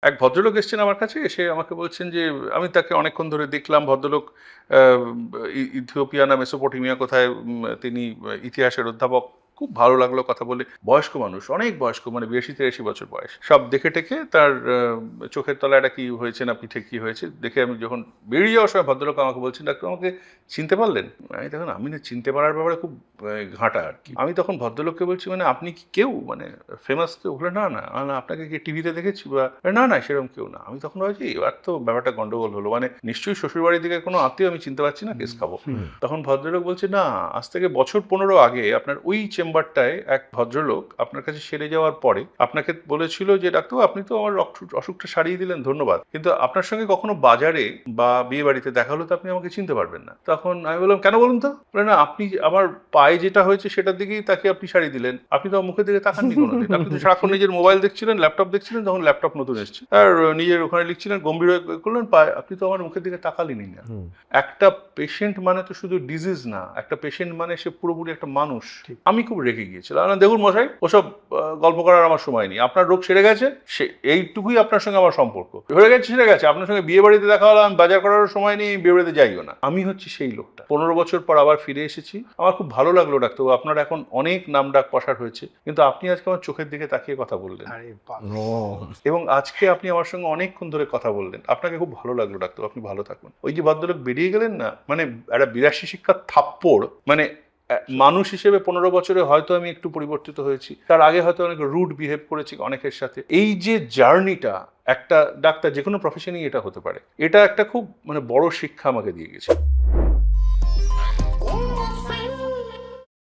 এক ভদ্রলোক এসেছেন আমার কাছে, এসে আমাকে বলছেন যে আমি তাকে অনেকক্ষণ ধরে দেখলাম। ভদ্রলোক ইথিওপিয়া না মেসোপটেমিয়া কোথায় তিনি ইতিহাসের অধ্যাপক। খুব ভালো লাগলো কথা বলে। বয়স্ক মানুষ, অনেক বয়স্ক, মানে ৮২-৮৩ বছর বয়স। সব দেখে টেকে তার চোখের তলায় একটা কি হয়েছে না পিঠে কি হয়েছে দেখে আমি যখন বেরিয়ে যাওয়ার সময় ভদ্রলোক আমাকে বলছেন, ডাক্তার আমাকে চিনতে পারলেন? আমি তখন আমি না চিনতে পারার ব্যাপারে খুব ঘাঁটা আর কি। আমি তখন ভদ্রলোককে বলছি, মানে আপনি কি কেউ, মানে ফেমাস কেউ? বলে না না না, আপনাকে কি টিভিতে দেখেছি বা না না সেরকম কেউ না। আমি তখন ভাবছি এবার তো ব্যাপারটা গন্ডগোল হলো, মানে নিশ্চয়ই শ্বশুরবাড়ির দিকে কোনো আত্মীয় আমি চিনতে পারছি না, কেস খাবো। তখন ভদ্রলোক বলছে, না আজ থেকে বছর 15 আগে আপনার ওই চেম্বারটায় এক ভদ্রলোক আপনার কাছে সেরে যাওয়ার পরে আপনাকে বলেছিল যে ডাক্তার আপনি তো আমার অসুখটা সারিয়ে দিলেন, ধন্যবাদ, কিন্তু আপনার সঙ্গে কখনো বাজারে বা বিয়ে বাড়িতে দেখা হলো তো আপনি আমাকে চিনতে পারবেন না। তখন আমি বললাম, কেন বলুন তো? বলে না, আপনি আমার পায়ে যেটা হয়েছে সেটার দিকেই তাকে আপনি সারিয়ে দিলেন, আপনি তো আমার মুখের দিকে তাকাননি কোনোদিন। আপনি তো সারাক্ষণ নিজের মোবাইল দেখছিলেন, ল্যাপটপ দেখছিলেন, তখন ল্যাপটপ নতুন এসছে আর নিজের ওখানে লিখছিলেন, গম্ভীর হয়ে করলেন, পায়ে আপনি তো আমার মুখের দিকে তাকালেনই না। একটা পেশেন্ট মানে তো শুধু ডিজিজ না, একটা পেশেন্ট মানে সে পুরোপুরি একটা মানুষ। আমি খুব রেগে গিয়েছিলাম। দেখুন মশাই, ওসব গল্প করার আমার সময় নেই। আপনার রোগ সেরে গেছে, সে এইটুকুই আপনার সঙ্গে আমার সম্পর্ক। হয়ে গেছে, সেরে গেছে। আপনার সঙ্গে বিয়ে বাড়িতে দেখা হলো, আমি বাজার করার সময় নেই, বিয়ে বাড়িতে যাইও না। আমি হচ্ছি সেই লোকটা। 15 বছর পর আবার ফিরে এসেছি। আমার খুব ভালো লাগলো ডাক্তারবাবু, আপনার এখন অনেক নাম ডাক প্রসার হয়েছে, কিন্তু আপনি আজকে আমার চোখের দিকে তাকিয়ে কথা বললেন এবং আজকে আপনি আমার সঙ্গে অনেকক্ষণ ধরে কথা বললেন। আপনাকে খুব ভালো লাগলো ডাক্তার, আপনি ভালো থাকুন। ওই যে ভদ্রলোক বেরিয়ে গেলেন না, মানে একটা ৮২ শিক্ষার থাপ্পড়। মানে মানুষ হিসেবে 15 বছরে হয়তো আমি একটু পরিবর্তিত হয়েছি, তার আগে হয়তো অনেক রুড বিহেভ করেছি অনেকের সাথে। এই যে জার্নিটা, একটা ডাক্তার যে কোনো প্রফেশনেই এটা হতে পারে, এটা একটা খুব মানে বড় শিক্ষা আমাকে দিয়ে গেছে।